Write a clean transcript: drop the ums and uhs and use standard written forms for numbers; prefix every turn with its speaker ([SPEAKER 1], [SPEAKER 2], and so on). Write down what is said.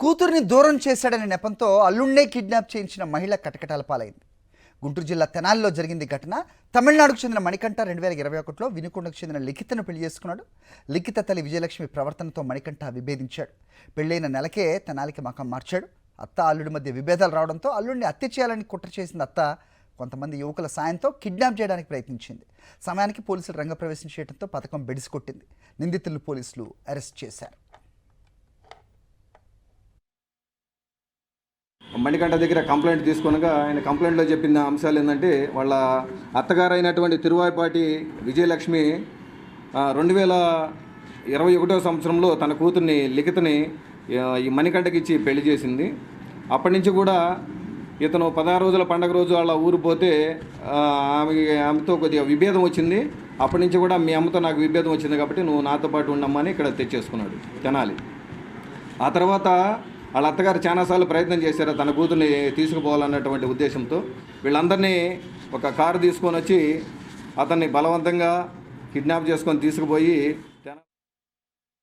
[SPEAKER 1] కూతురిని దూరం చేశాడనే నెపంతో అల్లుణ్ణే కిడ్నాప్ చేయించిన మహిళ కటకటాల పాలైంది. గుంటూరు జిల్లా తెనాలిలో జరిగింది ఘటన. తమిళనాడుకు చెందిన మణికంఠ 2021లో వినుకొండకు చెందిన లిఖితను పెళ్లి చేసుకున్నాడు. లిఖిత తల్లి విజయలక్ష్మి ప్రవర్తనతో మణికంఠ విభేదించాడు. పెళ్లైన నెలకే తెనాలికి మకం మార్చాడు. అత్త అల్లుడి మధ్య విభేదాలు రావడంతో అల్లుడిని హత్య చేయాలని కుట్ర చేసిన అత్త కొంతమంది యువకుల సాయంతో కిడ్నాప్ చేయడానికి ప్రయత్నించింది. సమయానికి పోలీసులు రంగప్రవేశం చేయడంతో పథకం బెడిసికొట్టింది. నిందితులను పోలీసులు అరెస్ట్ చేశారు.
[SPEAKER 2] మణికంఠ దగ్గర కంప్లైంట్ తీసుకొనగా ఆయన కంప్లైంట్లో చెప్పిన అంశాలు ఏంటంటే, వాళ్ళ అత్తగారు అయినటువంటి తిరువాయిపాటి విజయలక్ష్మి 2021 సంవత్సరంలో తన కూతుర్ని లిఖితని ఈ మణికంఠకి ఇచ్చి పెళ్లి చేసింది. అప్పటి నుంచి కూడా ఇతను 16 రోజుల పండగ రోజు వాళ్ళ ఊరు పోతే ఆమెతో కొద్దిగా విభేదం వచ్చింది. అప్పటి నుంచి కూడా మీ అమ్మతో నాకు విభేదం వచ్చింది కాబట్టి నువ్వు నాతో పాటు ఉండమ్మని ఇక్కడ తెచ్చేసుకున్నాడు తెనాలి. ఆ తర్వాత వాళ్ళ అత్తగారు చాలాసార్లు ప్రయత్నం చేశారు తన కూతుర్ని తీసుకుపోవాలన్నటువంటి ఉద్దేశంతో. వీళ్ళందరినీ ఒక కారు తీసుకొని వచ్చి అతన్ని బలవంతంగా కిడ్నాప్ చేసుకొని తీసుకుపోయి